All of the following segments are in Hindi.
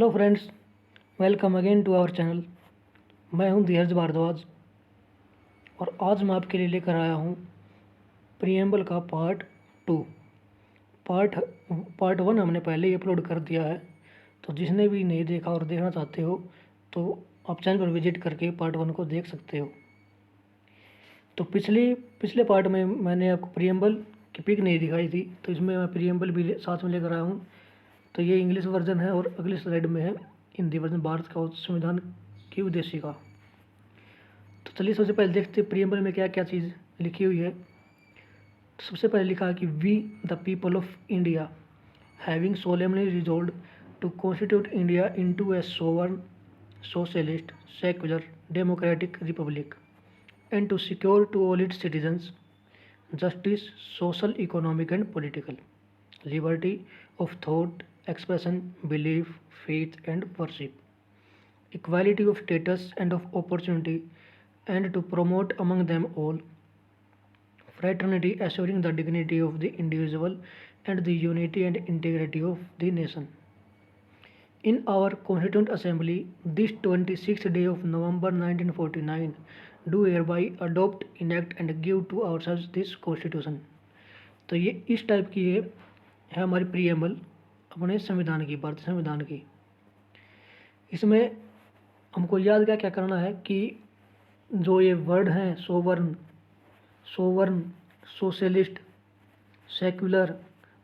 Hello friends, welcome again to our channel. मैं हूं धीरज भारद्वाज और आज मैं आपके लिए लेकर आया हूं प्रियम्बल का पार्ट 2। पार्ट पार्ट 1 हमने पहले ही अपलोड कर दिया है, तो जिसने भी नहीं देखा और देखना चाहते हो तो आप चैनल पर विजिट करके पार्ट 1 को देख सकते हो। तो पिछले पार्ट में मैंने आपको प्रियम्बल की पिक नहीं दिखाई थी, तो इसमें मैं प्रियम्बल भी साथ में लेकर आया हूँ। तो ये इंग्लिश वर्जन है और अगली स्लाइड में है हिंदी वर्जन, भारत का संविधान की उद्देशिका। तो चलिए सबसे पहले देखते हैं प्रियम्बल में क्या क्या चीज़ लिखी हुई है। तो सबसे पहले लिखा है कि we the people of India having solemnly resolved to constitute India into a sovereign socialist secular democratic republic and to secure to all its citizens justice, social, economic, and political liberty of thought, expression, belief, faith, and worship, equality of status and of opportunity, and to promote among them all fraternity, assuring the dignity of the individual and the unity and integrity of the nation. In our Constituent Assembly, this 26th day of November 1949, do hereby adopt, enact and give to ourselves this Constitution। तो ये इस टाइप की है हमारी प्रियम्बल अपने संविधान की, भारतीय संविधान की। इसमें हमको याद क्या क्या करना है कि जो ये वर्ड हैं sovereign, socialist, secular,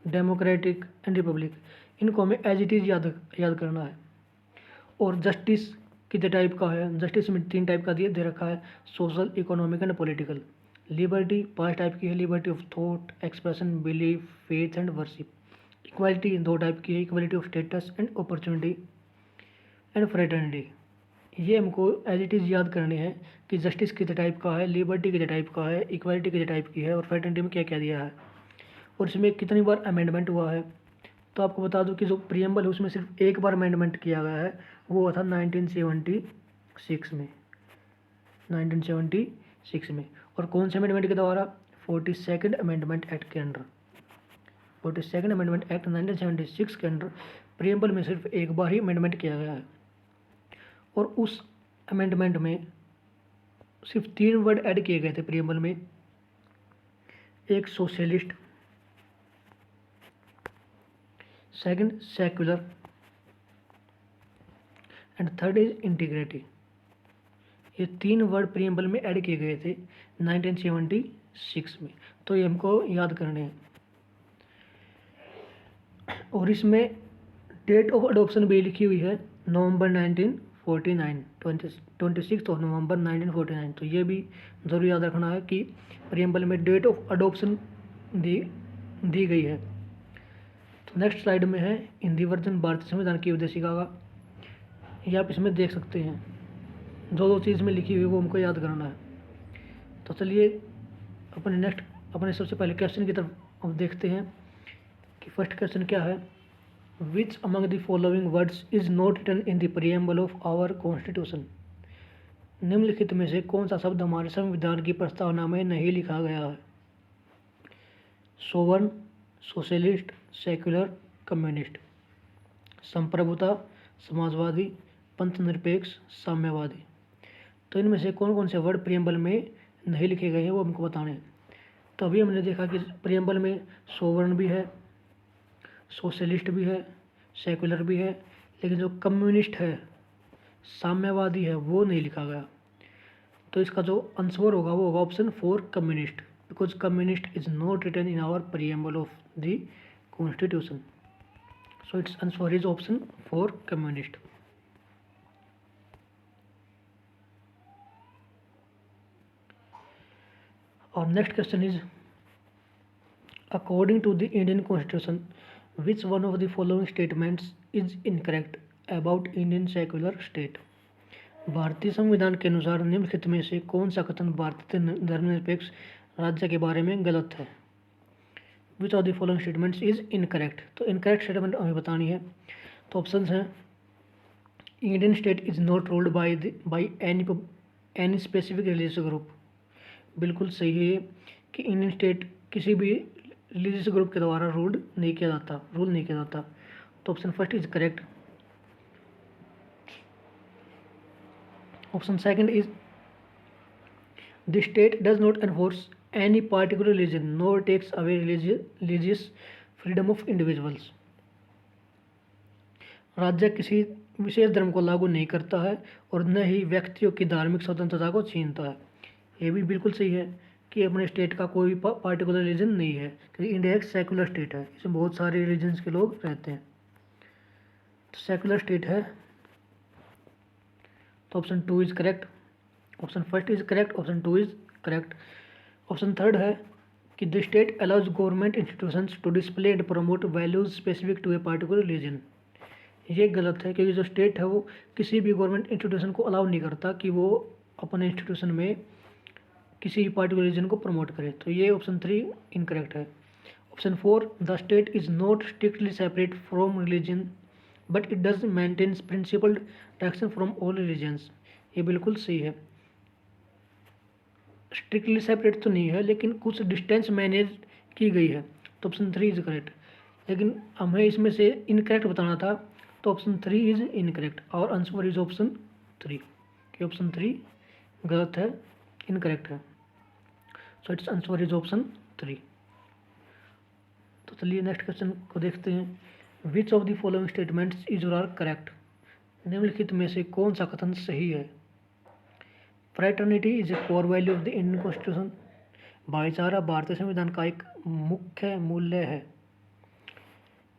democratic and republic, इनको हमें एज इट इज़ याद करना है। और जस्टिस कितने टाइप का है, जस्टिस में 3 टाइप का दे रखा है, social, economic and political. Liberty 5 type की है, liberty of thought, expression, belief, faith and worship. Equality 2 type की है, equality of status and opportunity and fraternity. ये हमको एज इट इज़ याद करनी है कि जस्टिस कितने टाइप का है, लिबर्टी कितने टाइप का है, इक्वालिटी कितने टाइप की है और फ्रेटर्निटी में क्या क्या दिया है और इसमें कितनी बार अमेंडमेंट हुआ है। तो आपको बता दूं कि जो प्रियम्बल है उसमें सिर्फ एक बार अमेंडमेंट किया गया है, वो हुआ था 1976 में। 1976 में। और कौन से अमेंडमेंट के द्वारा? 42nd अमेंडमेंट एक्ट के अंडर। 42nd अमेंडमेंट एक्ट 1976 के अंडर प्रियम्बल में सिर्फ एक बार ही अमेंडमेंट किया गया है। और उस अमेंडमेंट में सिर्फ 3 वर्ड ऐड किए गए थे प्रियम्बल में। एक socialist, second secular and third is integrity. ये 3 वर्ड प्रियम्बल में ऐड किए गए थे 1976 में, तो ये हमको याद करने हैं। और इसमें डेट ऑफ अडोप्शन भी लिखी हुई है नवंबर 1949, 26 ऑफ नवंबर 1949। तो ये भी ज़रूर याद रखना है कि प्रियम्बल में डेट ऑफ अडोप्शन दी गई है। तो नेक्स्ट स्लाइड में है हिंदी वर्जन भारतीय संविधान की उद्देशिका का। ये आप इसमें देख सकते हैं, जो चीज़ में लिखी हुई वो हमको याद करना है। तो चलिए अपने सबसे पहले क्वेश्चन की तरफ अब देखते हैं कि फर्स्ट क्वेश्चन क्या है। Which among the following words is not written in the preamble of our constitution. निम्नलिखित में से कौन सा शब्द हमारे संविधान की प्रस्तावना में नहीं लिखा गया है? सोवर्ण, सोशलिस्ट, सेक्युलर, कम्युनिस्ट, संप्रभुता, समाजवादी, पंथनिरपेक्ष, साम्यवादी। तो इनमें से कौन कौन से वर्ड प्रियम्बल में नहीं लिखे गए हैं वो हमको बताने हैं। तो अभी हमने देखा कि प्रियम्बल में सोवर्ण भी है, सोशलिस्ट भी है, सेक्युलर भी है, लेकिन जो कम्युनिस्ट है, साम्यवादी है, वो नहीं लिखा गया। तो इसका जो आंसर होगा वो होगा option 4 communist, because communist is not written in our preamble of the constitution. So it's answer is option 4 communist. और next question is according to the Indian Constitution, which one of the following statements is incorrect about Indian secular state? भारतीय संविधान के अनुसार निम्नलिखित में से कौन सा कथन भारतीय धर्मनिरपेक्ष राज्य के बारे में गलत है? Which of the following statements is incorrect. तो इनकरेक्ट स्टेटमेंट हमें बतानी है। तो ऑप्शंस हैं Indian state is not ruled by any specific religious group. बिल्कुल सही है ये कि इंडियन स्टेट किसी भी रिलीजियस ग्रुप के द्वारा रूल नहीं किया जाता। तो option first is correct. Option second is the state does not enforce any particular religion nor takes away religious freedom of individuals. राज्य किसी विशेष धर्म को लागू नहीं करता है और न ही व्यक्तियों की धार्मिक स्वतंत्रता को छीनता है। ये भी बिल्कुल सही है कि अपने स्टेट का कोई भी पार्टिकुलर रिलीजन नहीं है, क्योंकि इंडिया एक सेकुलर स्टेट है, इसमें बहुत सारे रिलीजन्स के लोग रहते हैं, तो सेकुलर स्टेट है। तो option 2 is correct, option first is correct, option 2 is correct. Option third है कि the state allows government institutions to display and promote values specific to a particular religion. ये गलत है, क्योंकि जो स्टेट है वो किसी भी गवर्नमेंट इंस्टीट्यूशन को अलाउ नहीं करता कि वो अपने इंस्टीट्यूशन में किसी भी पार्टिकुलर रिलीजन को प्रमोट करे। तो ये ऑप्शन 3 इनकरेक्ट है। Option 4 the state is not strictly separate from religion but it does maintain principled direction from all religions. ये बिल्कुल सही है, स्ट्रिक्टली सेपरेट तो नहीं है लेकिन कुछ डिस्टेंस मैनेज की गई है, तो ऑप्शन 3 इज करेक्ट। लेकिन हमें इसमें से इनकरेक्ट बताना था, तो ऑप्शन 3 इज इनकरेक्ट और आंसर इज ऑप्शन 3, कि ऑप्शन 3 गलत है, इनकरेक्ट है। So it's answer is option 3। तो चलिए नेक्स्ट क्वेश्चन को देखते हैं। Which of the following statements is और आर करेक्ट। निम्नलिखित में से कौन सा कथन सही है। Fraternity is a core value of the Indian constitution. भाईचारा भारतीय संविधान का एक मुख्य मूल्य है।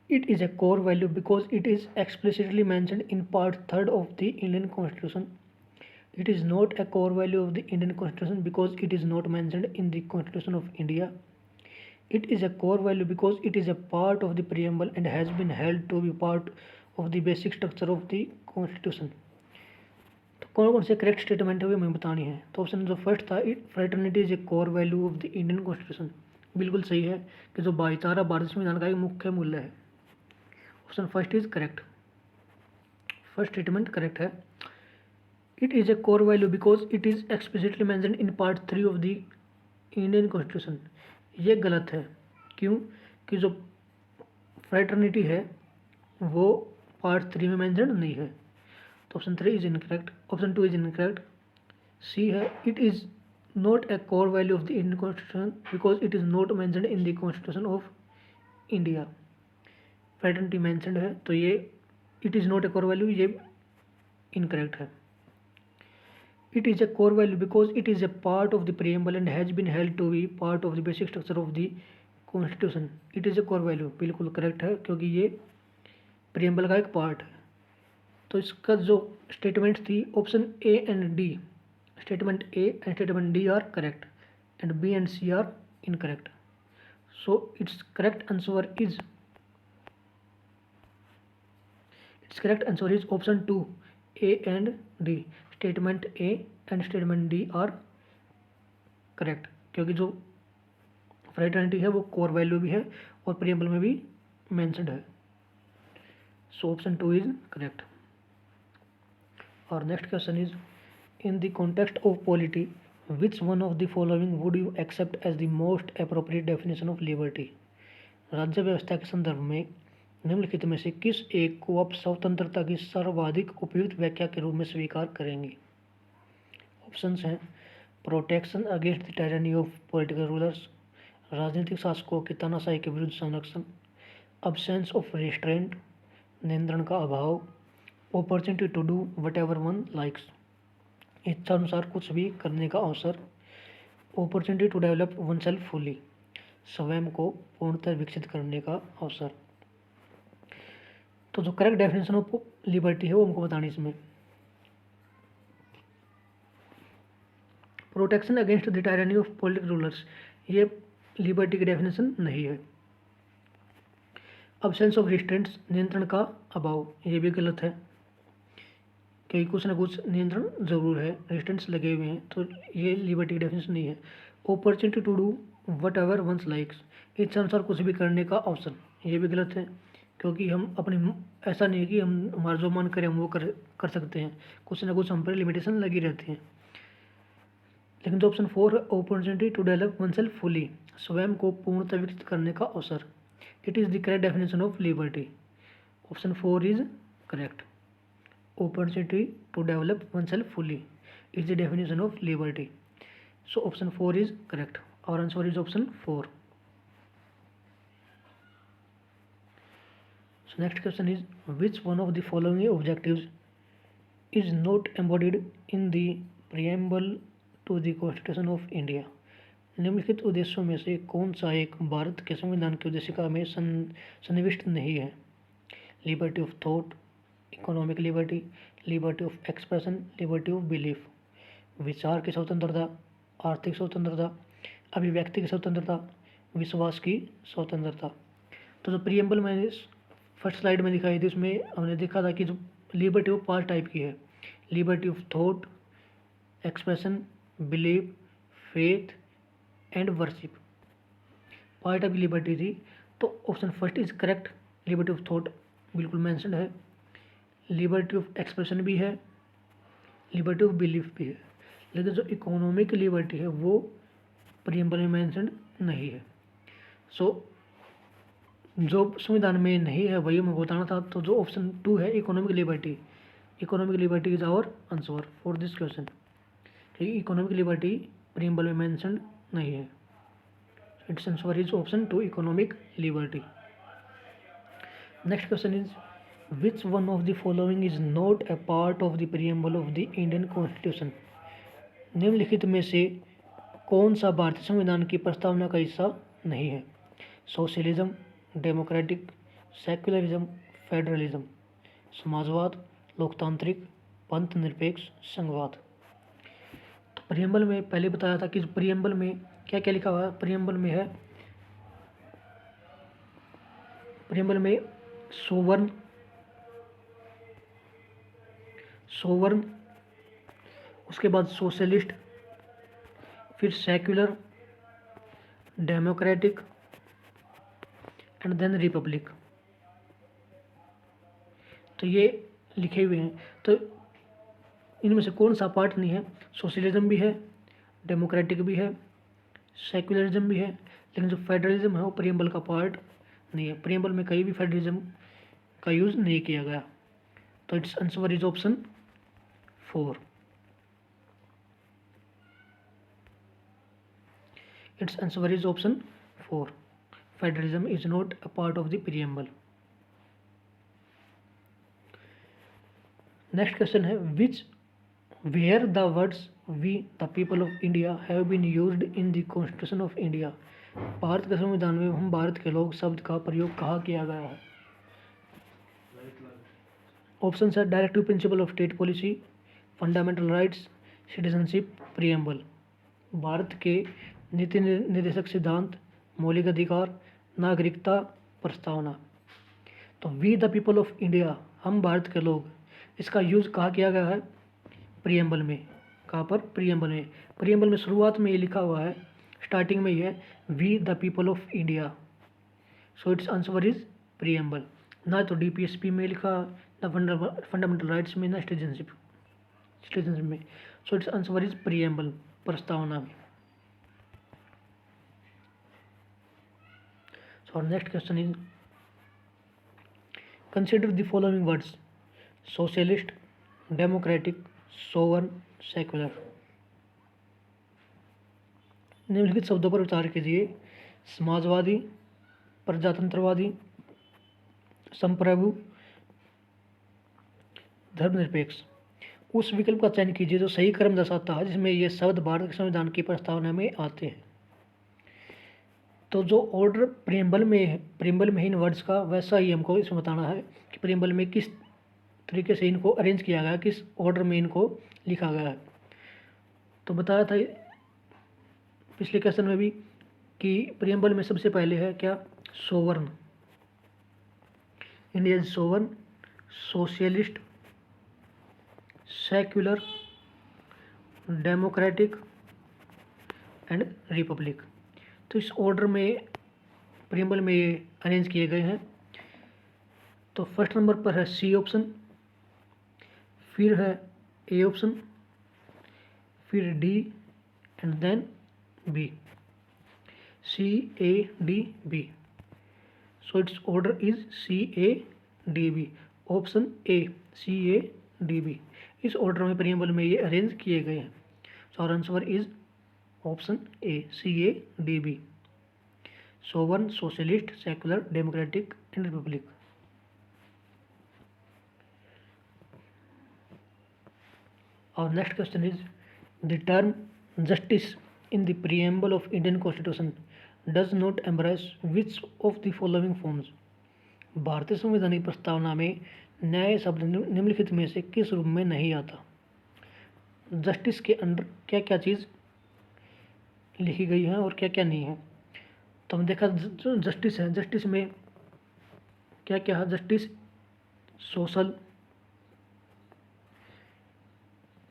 It is a core value because it is explicitly mentioned in part 3 of the Indian constitution. It is not a core value of the Indian Constitution because it is not mentioned in the Constitution of India. It is a core value because it is a part of the preamble and has been held to be part of the basic structure of the Constitution. तो कौन कौन से करेक्ट स्टेटमेंट है वो हमें बतानी है। तो ऑप्शन जो फर्स्ट था, fraternity is a core value of the Indian constitution, बिल्कुल सही है कि जो भाईचारा भारतीय संविधान का एक मुख्य मूल्य है। Option first is correct, first statement correct है। It is a core value because it is explicitly mentioned in part 3 of the Indian Constitution. ये गलत है, क्यों कि जो फ्रैटर्निटी है वो पार्ट 3 में मेंशन नहीं है, तो option 3 is incorrect, option 2 is incorrect. C है, it is not a core value of the Indian constitution because it is not mentioned in the constitution of India. Fraternity mentioned है, तो ये it is not a core value ये इनकरेक्ट है। It is a core value because it is a part of the preamble and has been held to be part of the basic structure of the constitution. It is a core value, बिल्कुल करेक्ट है क्योंकि ये प्रियम्बल का एक पार्ट है। तो इसका जो स्टेटमेंट थी option A and D, statement A and statement D are correct and B and C are incorrect. So it's correct answer is option 2 A and D. Statement A and statement D are correct, क्योंकि जो फ्रैटर्निटी है वो कोर वैल्यू भी है और प्रियम्बल में भी मेंशन्ड है। So option 2 is correct. और next question is, in the context of polity which one of the following would you accept as the most appropriate definition of liberty. राज्य व्यवस्था के संदर्भ में निम्नलिखित में से किस एक को आप स्वतंत्रता की सर्वाधिक उपयुक्त व्याख्या के रूप में स्वीकार करेंगे। ऑप्शंस हैं, protection against the tyranny of political rulers, राजनीतिक शासकों की तानाशाही के विरुद्ध संरक्षण, अब्सेंस ऑफ रिस्ट्रेंट, नियंत्रण का अभाव, opportunity to do whatever one likes, इच्छानुसार कुछ भी करने का अवसर, opportunity to develop oneself fully, स्वयं को पूर्णतः विकसित करने का अवसर। तो जो करेक्ट डेफिनेशन ऑफ लिबर्टी है वो हमको बतानी इसमें। Protection against the tyranny of political rulers, ये लिबर्टी की डेफिनेशन नहीं है। अब्सेंस ऑफ रिस्ट्रेंट्स, नियंत्रण का अभाव, ये भी गलत है क्योंकि कुछ ना कुछ नियंत्रण जरूर है, रिस्ट्रेंट्स लगे हुए हैं, तो ये लिबर्टी की डेफिनेशन नहीं है। Opportunity to do whatever one's likes, इच्छा अनुसार कुछ भी करने का अवसर, ये भी गलत है क्योंकि हम अपनी ऐसा नहीं है कि हम हमारा जो मन करें हम वो कर सकते हैं, कुछ ना कुछ हम पर लिमिटेशन लगी रहती हैं। लेकिन जो ऑप्शन 4 है, opportunity to develop oneself fully, स्वयं को पूर्णतः विकसित करने का अवसर, it is the correct definition of liberty. Option 4 is correct, opportunity to develop oneself fully. is the definition of liberty. So option 4 is correct. Our answer is option 4. So next question is, which one of the following objectives is not embodied in the preamble to the Constitution of India? निम्नलिखित उद्देश्यों में से कौन सा एक भारत के संविधान की उद्देशिका में सन्निविष्ट नहीं है? Liberty of thought, economic liberty, liberty of expression, liberty of belief. विचार की स्वतंत्रता, आर्थिक स्वतंत्रता, अभिव्यक्ति की स्वतंत्रता, विश्वास की स्वतंत्रता। तो जो प्रियम्बल मैंने फर्स्ट स्लाइड में दिखाई थी उसमें हमने देखा था कि जो लिबर्टी ऑफ 5 टाइप की है, liberty of thought, expression, believe, faith and worship. 5 type की लिबर्टी थी। तो option first is correct, liberty of thought बिल्कुल मैंशनड है, लिबर्टी ऑफ एक्सप्रेशन भी है, लिबर्टी ऑफ बिलीफ भी है, लेकिन जो इकोनॉमिक लिबर्टी है वो प्रियम्बल में मैंशनड नहीं है। सो जो संविधान में नहीं है वही मैं बताना था। तो जो ऑप्शन 2 है economic liberty, economic liberty is our answer for this question. ठीक, इकोनॉमिक लिबर्टी प्रियम्बल में मैंशनड नहीं है। It's answer is option 2 economic liberty. Next question is, which one of the following is not a part of the preamble of the Indian constitution? निम्नलिखित में से कौन सा भारतीय संविधान की प्रस्तावना का हिस्सा नहीं है? सोशलिज्म, डेमोक्रेटिक, सेक्युलरिज्म, फेडरलिज्म, समाजवाद, लोकतांत्रिक, पंथ निरपेक्ष, संघवाद। तो प्रियम्बल में पहले बताया था कि प्रियम्बल में क्या क्या लिखा हुआ है। प्रियम्बल में है, प्रियम्बल में सोवर्ण, सोवर्ण, उसके बाद सोशलिस्ट, फिर secular, democratic and then republic. तो ये लिखे हुए हैं। तो इनमें से कौन सा पार्ट नहीं है? सोशलिज्म भी है, डेमोक्रेटिक भी है, सेक्युलरिज्म भी है, लेकिन जो फेडरलिज्म है वो प्रियम्बल का पार्ट नहीं है। प्रियम्बल में कहीं भी फेडरलिज्म का यूज़ नहीं किया गया। तो its answer is option 4। Its answer is option 4। Federalism is not a part of the preamble. Next question है, which where the words we the people of India have been used in the constitution of India? Bharat के संविधान में हम भारत के लोग शब्द का प्रयोग कहाँ किया गया है? ऑप्शन है directive principle of state policy, fundamental rights, citizenship, preamble. Bharat के नीति निर्देशक सिद्धांत, मौलिक अधिकार, नागरिकता, प्रस्तावना। तो we the people of India, हम भारत के लोग, इसका यूज़ कहाँ किया गया है? प्रियम्बल में। कहाँ पर? प्रियम्बल में। प्रियम्बल में शुरुआत में ये लिखा हुआ है, स्टार्टिंग में ये है we the people of India. So it's answer is preamble. ना तो DPSP में लिखा, ना फंडामेंटल राइट्स में, ना सिटीजनशिप में। So it's answer is preamble, प्रस्तावना में। So next question is, consider the following words: socialist, democratic, sovereign, secular. निम्नलिखित शब्दों पर विचार कीजिए: समाजवादी, प्रजातंत्रवादी, संप्रभु, धर्मनिरपेक्ष। उस विकल्प का चयन कीजिए जो सही क्रम दर्शाता है जिसमें ये शब्द भारत के संविधान की प्रस्तावना में आते हैं। तो जो ऑर्डर प्रियम्बल में इन वर्ड्स का, वैसा ही हमको इसमें बताना है कि प्रियम्बल में किस तरीके से इनको अरेंज किया गया है, किस ऑर्डर में इनको लिखा गया है। तो बताया था पिछले क्वेश्चन में भी कि प्रियम्बल में सबसे पहले है क्या? Sovereign, Indian sovereign, socialist, secular, democratic and republic. तो इस ऑर्डर में प्रियम्बल में ये अरेंज किए गए हैं। तो फर्स्ट नंबर पर है सी ऑप्शन, फिर है ए ऑप्शन, फिर D and then B, CADB। So it's order is CADB, option A CADB। इस ऑर्डर में प्रीएम्बल में ये अरेंज किए गए हैं। So our answer is option A, CADB। Sovereign, socialist, secular, democratic and republic. Our next question is, the term justice in the preamble of Indian Constitution does not embrace which of the following forms? भारतीय संवैधानिक प्रस्तावना में न्याय शब्द निम्नलिखित में से किस रूप में नहीं आता? जस्टिस के अंडर क्या क्या चीज़ लिखी गई है और क्या क्या नहीं है? तो हम देखा जो जस्टिस है, जस्टिस में क्या क्या है? Justice social,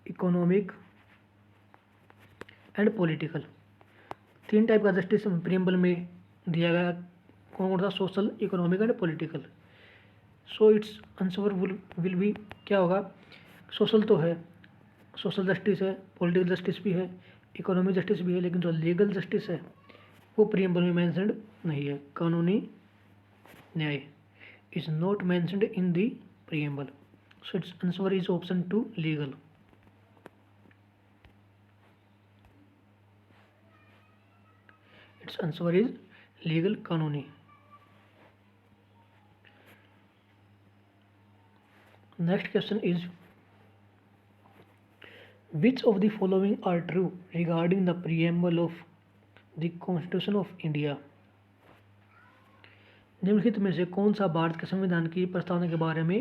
economic and political, 3 type का जस्टिस प्रीएम्बल में दिया गया। कौन कौन सा? Social, economic and political. So it's answer will be क्या होगा? सोशल तो है, सोशल जस्टिस है, पॉलिटिकल जस्टिस भी है, इकोनॉमिक जस्टिस भी है, लेकिन जो लीगल जस्टिस है वो प्रीएम्बल में मेंशन्ड नहीं है। कानूनी न्याय is not mentioned in the preamble. So it's answer is option 2, legal. Its answer is legal, कानूनी। Next question is, which of the following are true regarding the preamble of the Constitution of India? निम्नलिखित में से कौन सा भारत के संविधान की प्रस्तावना के बारे में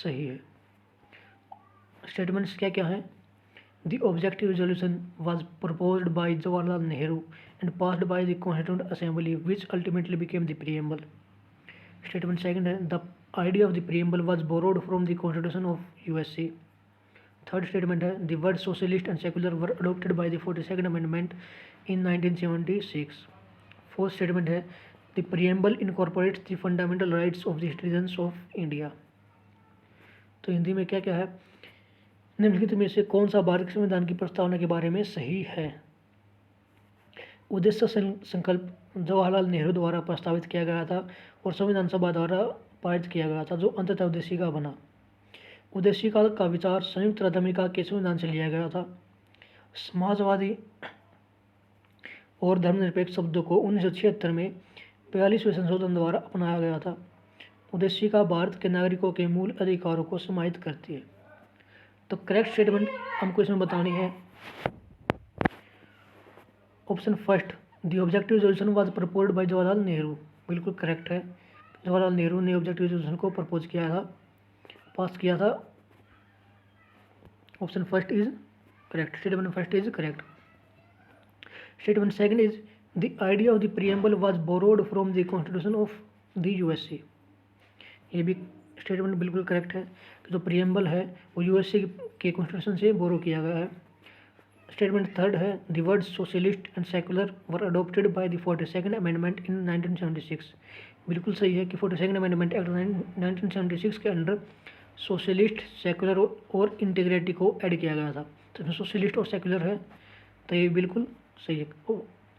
सही है? स्टेटमेंट्स क्या क्या हैं? The objective resolution was proposed by Jawaharlal Nehru and passed by the Constituent Assembly, which ultimately became the preamble. Statement second है, the idea of the preamble was borrowed from the Constitution of USA. Third statement है, the words socialist and secular were adopted by the 42nd Amendment in 1976. Fourth statement है, the preamble incorporates the fundamental rights of the citizens of India. तो हिंदी में क्या क्या है? निम्नलिखित में से कौन सा भारत के संविधान की प्रस्तावना के बारे में सही है? उद्देश्य संकल्प जवाहरलाल नेहरू द्वारा प्रस्तावित किया गया था और संविधान सभा द्वारा पारित किया गया था, जो अंततः उद्देशिका बना। उद्देशिका का विचार संयुक्त राज्य अमेरिका के संविधान से लिया गया था। समाजवादी और धर्मनिरपेक्ष शब्दों को 1976 में 42वें संशोधन द्वारा अपनाया गया था। उद्देशिका भारत के नागरिकों के मूल अधिकारों को समाहित करती है। तो करेक्ट स्टेटमेंट हमको इसमें बतानी है। Option first, the objective resolution was proposed by Jawaharlal Nehru, बिल्कुल करेक्ट है। जवाहरलाल नेहरू ने ऑब्जेक्टिव रेजोल्यूशन को प्रपोज किया था, पास किया था। Option first is correct, statement first is correct. Statement second is, the idea of the preamble was borrowed from the constitution of the USA, ये भी स्टेटमेंट बिल्कुल करेक्ट है कि जो प्रीएम्बल है वो यूएसए के कॉन्स्टिट्यूशन से बोरो किया गया है। स्टेटमेंट थर्ड है, the words socialist and secular were adopted by the 42nd amendment in 1976, बिल्कुल सही है कि 42nd अमेंडमेंट एक्ट 1976 के अंडर सोशलिस्ट, सेकुलर और इंटीग्रिटी को ऐड किया गया था। तो इसमें सोशलिस्ट और सेकुलर है, तो ये बिल्कुल सही है।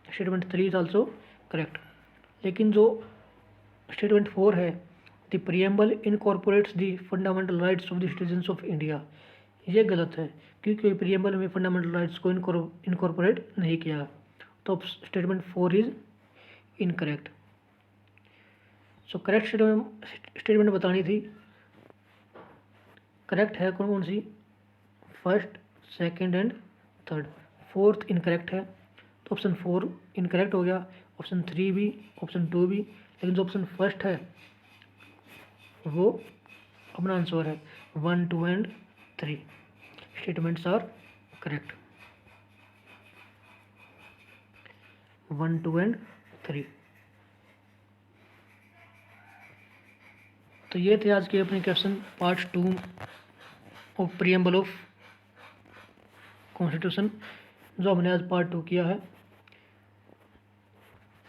Statement 3 is also correct. लेकिन जो स्टेटमेंट 4 है, the preamble incorporates the fundamental rights of the citizens of India, ये गलत है क्योंकि प्रीएम्बल में फंडामेंटल राइट्स को इनकॉर्पोरेट नहीं किया। तो statement 4 is incorrect. So correct statement बतानी थी। करेक्ट है कौन कौन सी? First, second and third. Fourth incorrect है, तो ऑप्शन 4 इनकरेक्ट हो गया। ऑप्शन 3 भी, ऑप्शन 2 भी, लेकिन जो ऑप्शन फर्स्ट है वो अपना आंसर है। 1, 2 and 3 statements are correct. 1, 2 and 3। तो ये थे आज के अपने question part 2 of preamble of constitution, जो हमने आज पार्ट 2 किया है।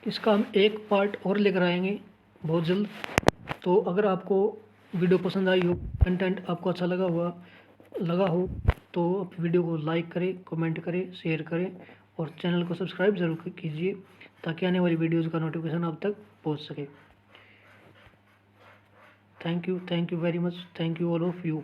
इसका हम एक पार्ट और लेकर आएंगे बहुत जल्द। तो अगर आपको वीडियो पसंद आई हो, कंटेंट आपको अच्छा लगा हो तो वीडियो को लाइक करें, कमेंट करें, शेयर करें और चैनल को सब्सक्राइब ज़रूर कीजिए ताकि आने वाली वीडियोज़ का नोटिफिकेशन आप तक पहुंच सके। Thank you very much, thank you all of you.